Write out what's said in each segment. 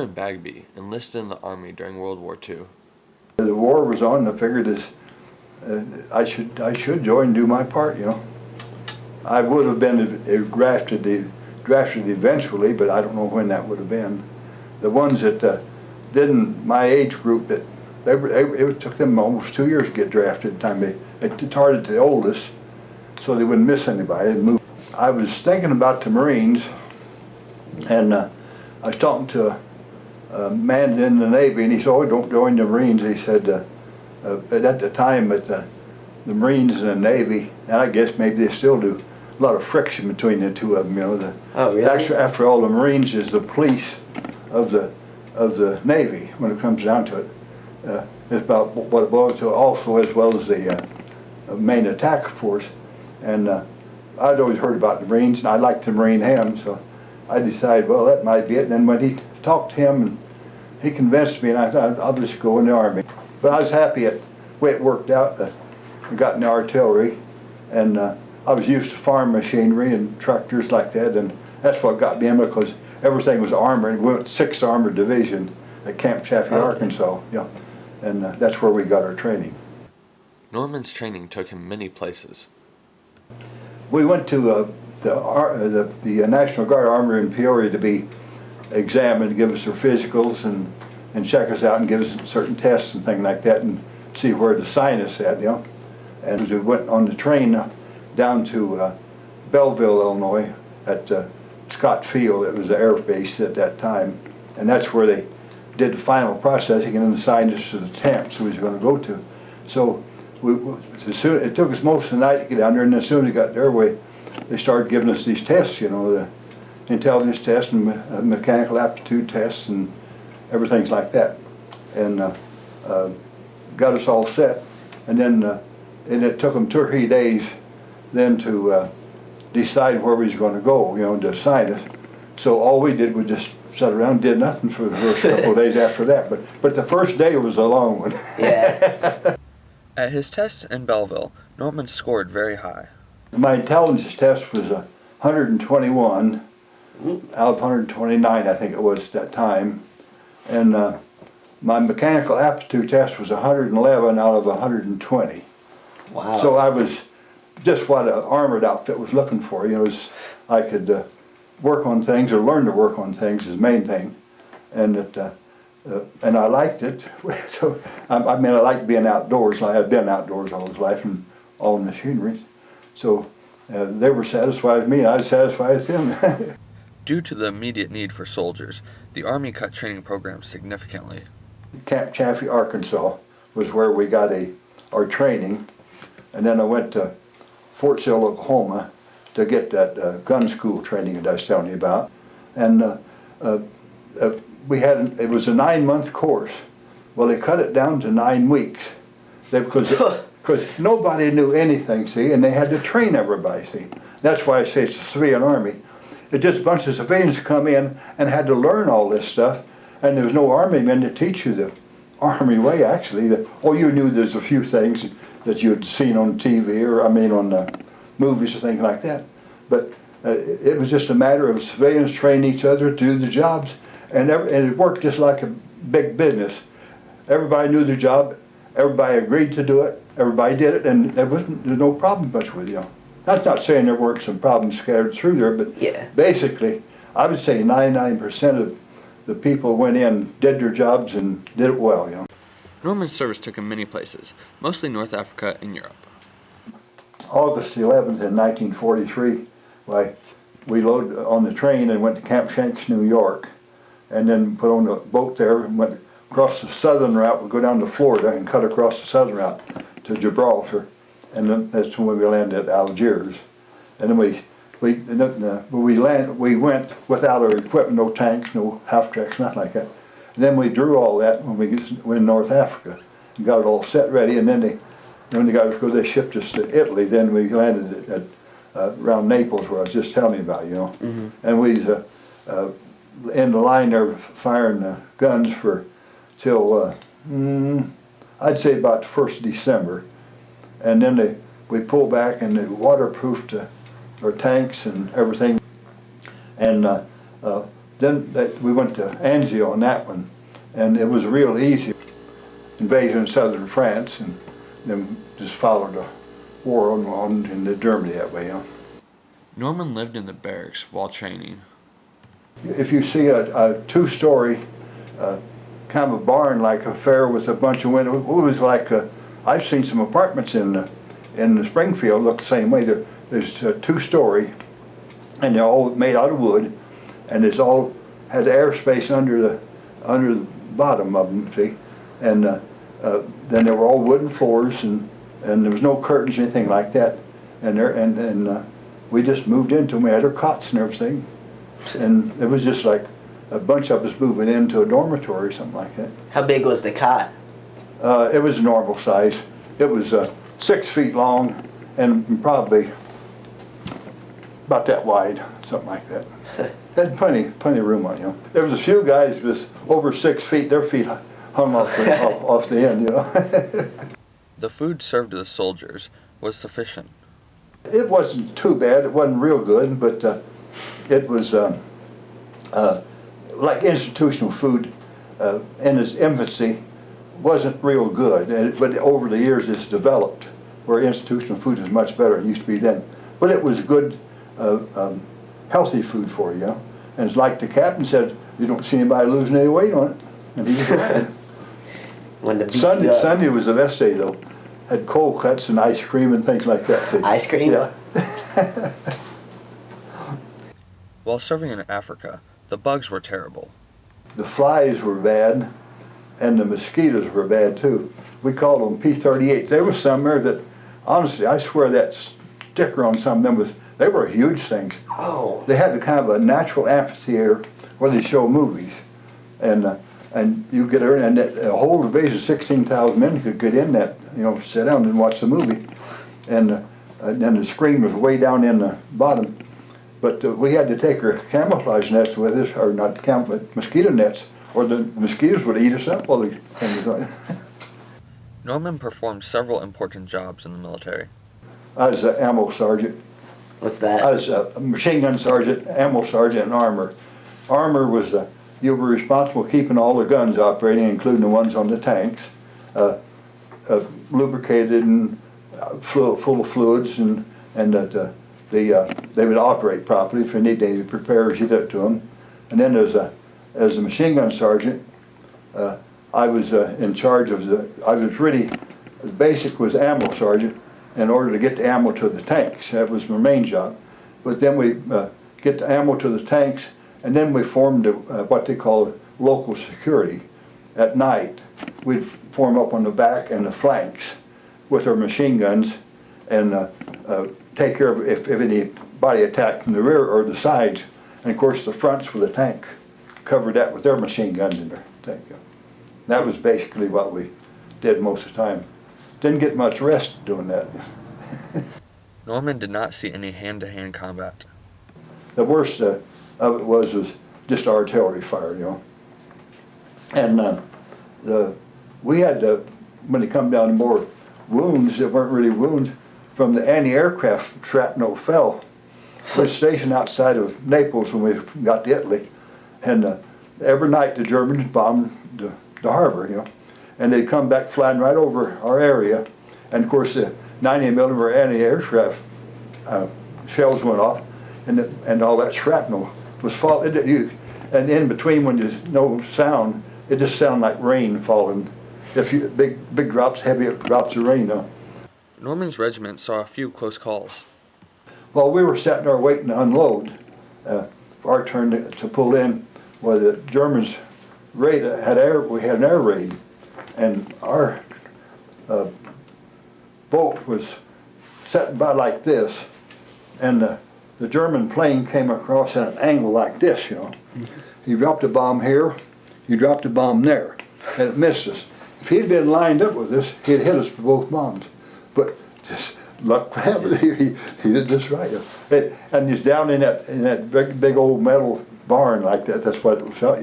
Norman Bagby enlisted in the Army during World War II. The war was on, and I figured I should join and do my part, you know. I would have been drafted eventually, but I don't know when that would have been. The ones that didn't, my age group, it took them almost 2 years to get drafted. They targeted the oldest, so they wouldn't miss anybody. I was thinking about the Marines, and I was talking to a man in the Navy, and he said, "Oh, don't join the Marines." He said, at the time, the Marines and the Navy, and I guess maybe they still do, a lot of friction between the two of them. You know, oh, really? Actually, after all, the Marines is the police of the Navy when it comes down to it. It's about what it belongs to, also as well as the main attack force. And I'd always heard about the Marines, and I liked the Marine ham, so I decided, well, that might be it. And then when he talked to him, and he convinced me, and I thought, I'll just go in the Army. But I was happy at the way it worked out. I got in the artillery, and I was used to farm machinery and tractors like that, and that's what got me in, because everything was armored. We went 6th Armored Division at Camp Chaffee, Arkansas, yeah, and that's where we got our training. Norman's training took him many places. We went to the National Guard Armory in Peoria to be examined, give us our physicals, and check us out and give us certain tests and things like that, and see where the sinus at, you know. And we went on the train down to Belleville, Illinois, at Scott Field. It was the air base at that time, and that's where they did the final processing and then assigned us to the camps we was going to go to. So it took us most of the night to get down there, and as soon as we got there, they started giving us these tests, you know, the intelligence tests and mechanical aptitude tests and everything like that, and got us all set. And then and it took them 2 or 3 days then to decide where we was going to go, you know, to assign us. So all we did was just sat around and did nothing for the first couple of days after that. But the first day was a long one. Yeah. At his test in Belleville, Norman scored very high. My intelligence test was 121 out of 129, I think it was at that time. And my mechanical aptitude test was 111 out of 120. Wow. So I was just what an armored outfit was looking for. You know, I could work on things, or learn to work on things is the main thing, and and I liked it. So I mean, I liked being outdoors. I had been outdoors all his life and all machinery. So they were satisfied with me, and I was satisfied with them. Due to the immediate need for soldiers, the Army cut training programs significantly. Camp Chaffee, Arkansas was where we got our training, and then I went to Fort Sill, Oklahoma to get that gun school training that I was telling you about. And it was a 9-month course. Well, they cut it down to 9 weeks because nobody knew anything, see, and they had to train everybody, see. That's why I say it's a civilian army. It's just a bunch of civilians come in and had to learn all this stuff, and there was no army men to teach you the army way, actually. All you knew, there's a few things that you had seen on TV, or I mean on movies or things like that. But it was just a matter of civilians training each other to do the jobs, and it worked just like a big business. Everybody knew their job, everybody agreed to do it, everybody did it, and there's no problem much with you. That's not saying there weren't some problems scattered through there, but yeah. Basically, I would say 99% of the people went in, did their jobs, and did it well, you know. Norman's service took him many places, mostly North Africa and Europe. August 11th in 1943, we loaded on the train and went to Camp Shanks, New York, and then put on a boat there and went across the southern route. We go down to Florida and cut across the southern route to Gibraltar, and then that's when we landed at Algiers. And then we went without our equipment, no tanks, no half-tracks, nothing like that. And then we drew all that when we were in North Africa and got it all set ready, and then when they got us go, they shipped us to Italy. Then we landed at around Naples, where I was just telling you about, you know. Mm-hmm. And we in the line there firing guns till I'd say about the 1st of December. And then we pulled back and they waterproofed our tanks and everything. And we went to Anzio on that one, and it was real easy. Invasion of southern France, and then just followed the war on into Germany that way. Norman lived in the barracks while training. If you see a two-story kind of a barn-like affair with a bunch of windows, it was like I've seen some apartments in the Springfield look the same way. There's a two-story, and they're all made out of wood, and it's all had airspace under the bottom of them. See, and then they were all wooden floors, and there was no curtains or anything like that. And we just moved into them. We had our cots and everything, and it was just like a bunch of us moving into a dormitory or something like that. How big was the cot? It was normal size. It was 6 feet long and probably about that wide, something like that. Had plenty of room on you. There was a few guys with over 6 feet. Their feet hung off the end. The food served to the soldiers was sufficient. It wasn't too bad. It wasn't real good, but it was like institutional food in its infancy wasn't real good. But over the years it's developed where institutional food is much better than it used to be then. But it was good, healthy food for you. And it's like the captain said, you don't see anybody losing any weight on it. And he was right. Sunday was the best day though. Had cold cuts and ice cream and things like that. See? Ice cream? Yeah. While serving in Africa, the bugs were terrible. The flies were bad, and the mosquitoes were bad too. We called them P-38s. There was some there that, honestly, I swear that sticker on some of them they were huge things. Oh. They had the kind of a natural amphitheater where they show movies, and you get there, and a whole division, 16,000 men could get in that, sit down and watch the movie, and then the screen was way down in the bottom. But we had to take our camouflage nets with us, or not but mosquito nets, or the mosquitoes would eat us up while the thing was on. Norman performed several important jobs in the military. I was an ammo sergeant. What's that? I was a machine gun sergeant, ammo sergeant, and armor. Armor was you were responsible for keeping all the guns operating, including the ones on the tanks, lubricated and full of fluids, and that they would operate properly. If you need any repairs, you did it to them. And then as a machine gun sergeant, I was in charge of I was really, the basic was ammo sergeant in order to get the ammo to the tanks. That was my main job. But then we get the ammo to the tanks, and then we formed what they call local security. At night, we'd form up on the back and the flanks with our machine guns and take care of if anybody attacked from the rear or the sides. And of course the fronts with the tank covered that with their machine guns in their tank. That was basically what we did most of the time. Didn't get much rest doing that. Norman did not see any hand-to-hand combat. The worst of it was just artillery fire, And we had when it come down to more wounds that weren't really wounds, from the anti-aircraft shrapnel fell. We were stationed outside of Naples when we got to Italy, and every night the Germans bombed the harbor, and they'd come back flying right over our area, and of course the 90mm anti-aircraft shells went off, and all that shrapnel was falling. And in between, when there's no sound, it just sounded like rain falling. Big drops, heavy drops of rain. Norman's regiment saw a few close calls. Well, we were sitting there waiting to unload for our turn to pull in, where the Germans we had an air raid, and our boat was sitting by like this, and the German plane came across at an angle like this, He dropped a bomb here, he dropped a bomb there, and it missed us. If he'd been lined up with us, he'd hit us with both bombs. But just luck happened, he did this right. And he's down in that big old metal barn like that. That's what it felt.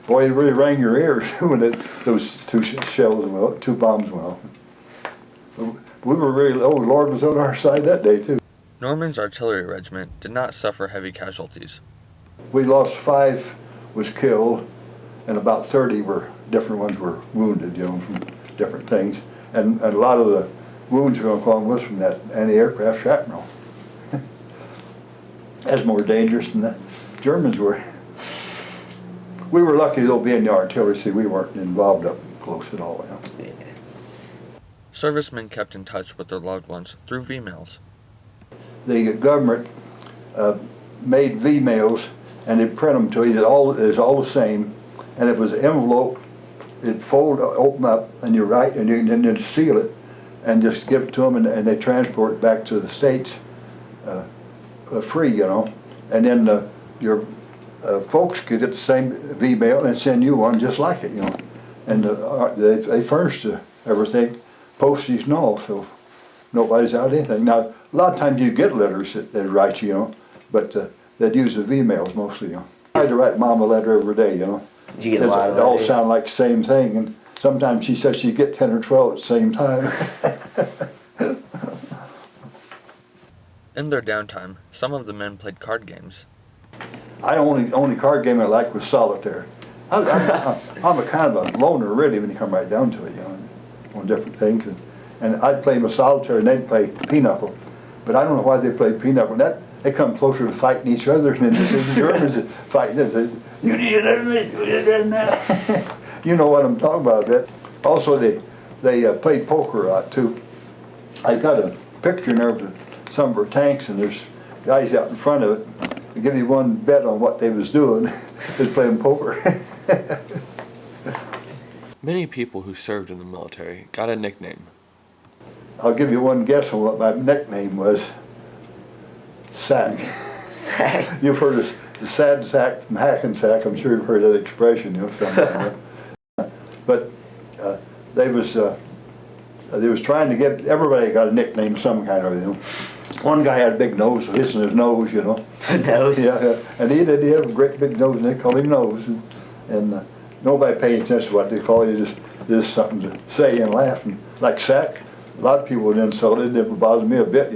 Boy, it really rang your ears when those two bombs went off. We were really, oh, Lord was on our side that day too. Norman's artillery regiment did not suffer heavy casualties. We lost 5 was killed, and about 30 were, different ones were wounded, from different things. And a lot of the wounds going along was from that anti-aircraft shrapnel. That's more dangerous than the Germans were. We were lucky though, being the artillery, see, we weren't involved up close at all. Yeah. Servicemen kept in touch with their loved ones through V-mails. The government made V-mails, and they'd print them to you. It's all the same, and it was an envelope. It'd fold, open up, and you write, and then seal it, and just give it to them, and they transport it back to the States free, And then your folks could get the same V-mail and send you one just like it, And they furnished everything, postage and all, so nobody's out anything. Now, a lot of times you get letters that they write you, but they'd use the V-mails mostly, I had to write Mom a letter every day, Did you get a lot of They all letters? sound like the same thing, and sometimes she said she'd get 10 or 12 at the same time. In their downtime, some of the men played card games. Only card game I liked was solitaire. I'm a kind of a loner really when you come right down to it, on different things. And I'd play with solitaire and they'd play pinochle. But I don't know why they played pinochle. They come closer to fighting each other than the Germans fighting. They said, you did that. You know what I'm talking about, that. Also, they played poker a lot too. I got a picture in there of some of our tanks, and there's guys out in front of it. They give you one bet on what they was doing. Just playing poker. Many people who served in the military got a nickname. I'll give you one guess on what my nickname was. Sack. Sack. You've heard of the sad sack from Hackensack. I'm sure you've heard that expression, something. But they was trying to get, everybody got a nickname of some kind of, One guy had a big nose, so his nose, Nose? Yeah, and he did have a great big nose, and they called him Nose. And nobody paid attention to what they call you, just something to say and laugh. And like Sack, a lot of people would insult it. It didn't bother me a bit,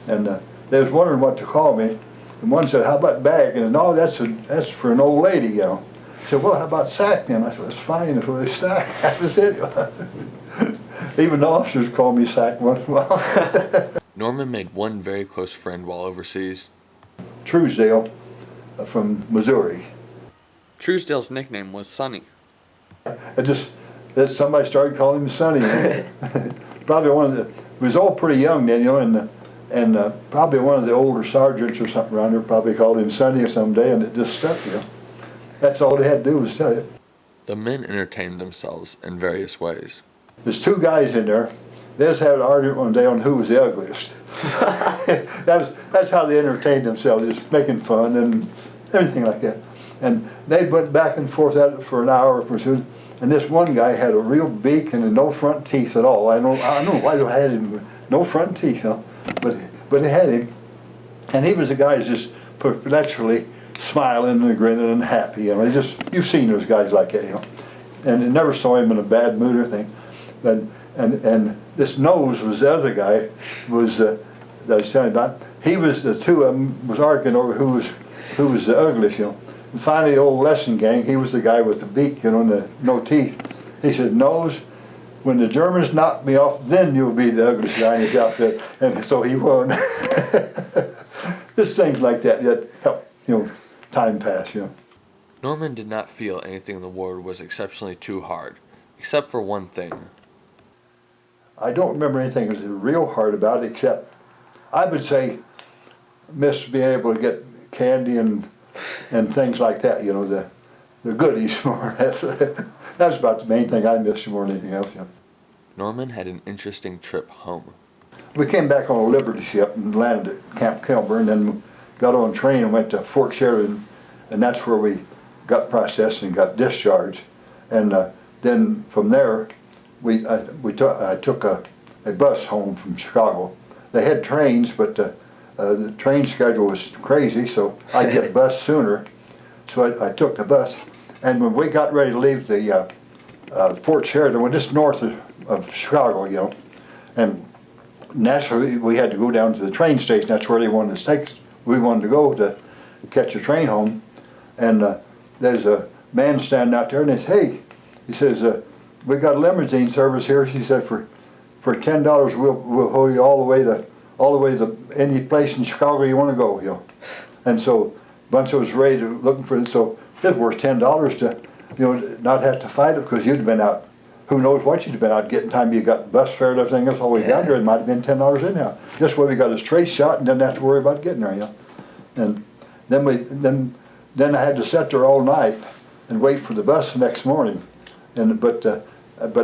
And they was wondering what to call me. And one said, how about Bag? And no, that's for an old lady, I said, well, how about Sack then? I said, it's fine if it's Sack. That was it. Even the officers called me Sack once in a while. Norman made one very close friend while overseas. Truesdale from Missouri. Truesdale's nickname was Sonny. Somebody started calling him Sonny. Probably we was all pretty young then, and probably one of the older sergeants or something around there probably called him Sonny someday, and it just stuck, That's all they had to do was say it. The men entertained themselves in various ways. There's two guys in there. They just had an argument one day on who was the ugliest. That's how they entertained themselves, just making fun and everything like that. And they went back and forth at it for an hour or two. And this one guy had a real beak and no front teeth at all. I don't know why they had him, no front teeth, but they had him. And he was the guy just perpetually smiling and grinning and happy. You've seen those guys like that, And you never saw him in a bad mood or anything. And this Nose was the other guy, that I was telling you about. He was, the two of them was arguing over who was the ugliest, And finally, the old lesson gang, he was the guy with the beak, and the no teeth. He said, Nose, when the Germans knock me off, then you'll be the ugliest guy in his outfit. And so he won. Just things like that help, time pass, Norman did not feel anything in the war was exceptionally too hard, except for one thing. I don't remember anything that was real hard about it, except I would say miss being able to get candy and things like that, the goodies more or less. That's about the main thing I missed more than anything else. Norman had an interesting trip home. We came back on a Liberty ship and landed at Camp Kilburn, then got on a train and went to Fort Sheridan, and that's where we got processed and got discharged. And then from there, I took a bus home from Chicago. They had trains, but the train schedule was crazy, so I'd get a bus sooner. So I took the bus, and when we got ready to leave the Fort Sheridan, we're just north of Chicago, and naturally we had to go down to the train station. That's where they wanted us to take. We wanted to go to catch a train home, and there's a man standing out there, and he says, hey, he says, we got a limousine service here. He said, for $10, we'll haul you all the way to any place in Chicago you want to go, you know. And so a bunch of us ready to looking for it. So it was worth $10 to, you know, not have to fight it, because you'd have been out. Who knows what you'd have been out getting? Time you got bus fare and everything else all the way down there. It might have been $10 anyhow. This way we got his trace shot and didn't have to worry about getting there, you know. And then I had to sit there all night and wait for the bus the next morning. And but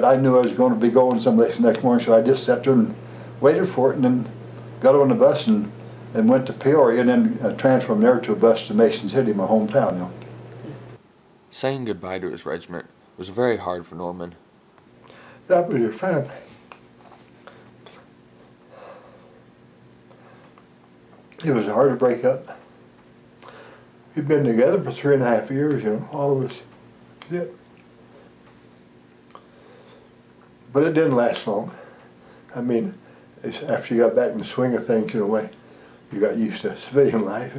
I knew I was going to be going someplace the next morning, so I just sat there and waited for it, and then got on the bus and went to Peoria, and then transferred from there to a bus to Mason City, my hometown, you know. Saying goodbye to his regiment was very hard for Norman. That was your family. It was hard to break up. We'd been together for 3.5 years, you know, all of us. Yeah. But it didn't last long. I mean, after you got back in the swing of things, in a way, you got used to civilian life.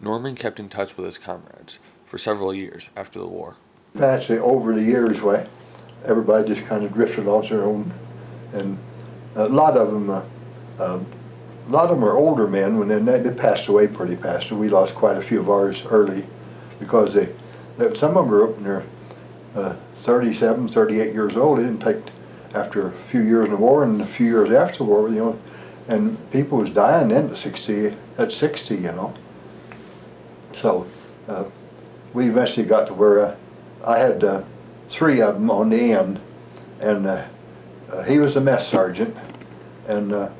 Norman kept in touch with his comrades for several years after the war. Naturally, over the years, everybody just kind of drifted off their own, and a lot of them are older men. When they passed away pretty fast. We lost quite a few of ours early, because some of them were up in their 37, 38 years old. It didn't take after a few years in the war and a few years after the war, you know, and people was dying then at 60, you know. So we eventually got to where I had 3 of them on the end, and he was a mess sergeant, and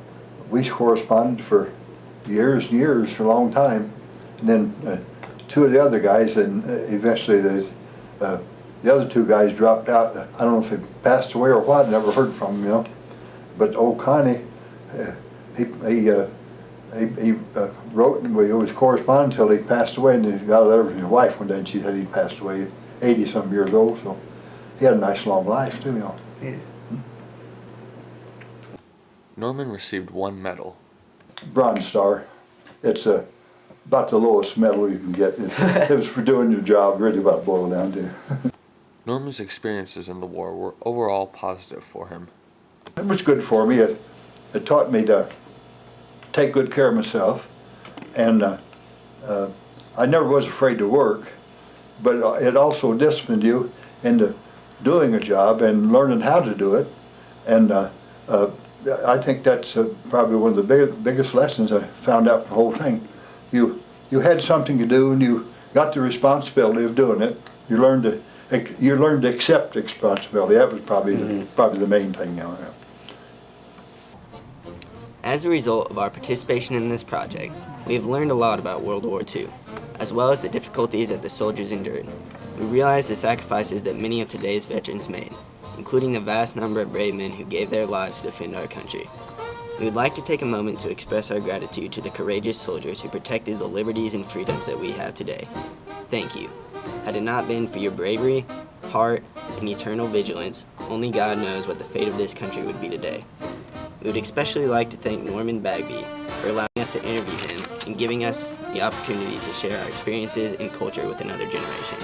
we corresponded for years and years, for a long time. And then 2 of the other guys, and eventually the other 2 guys dropped out. I don't know if he passed away or what. I never heard from him, you know. But old Connie, he wrote, and we always corresponded until he passed away. And he got a letter from his wife one day, and she said he passed away, 80-some years old. So he had a nice long life too, you know. Yeah. Norman received 1 medal. Bronze Star. It's about the lowest medal you can get. It was for doing your job, really, what it boiled down to. Norman's experiences in the war were overall positive for him. It was good for me. It taught me to take good care of myself, and I never was afraid to work, but it also disciplined you into doing a job and learning how to do it. And I think that's probably one of the biggest lessons I found out from the whole thing. You had something to do, and you got the responsibility of doing it. You learned to accept responsibility. That was probably the main thing, you know. As a result of our participation in this project, we have learned a lot about World War II, as well as the difficulties that the soldiers endured. We realize the sacrifices that many of today's veterans made, including the vast number of brave men who gave their lives to defend our country. We would like to take a moment to express our gratitude to the courageous soldiers who protected the liberties and freedoms that we have today. Thank you. Had it not been for your bravery, heart, and eternal vigilance, only God knows what the fate of this country would be today. We would especially like to thank Norman Bagby for allowing us to interview him and giving us the opportunity to share our experiences and culture with another generation.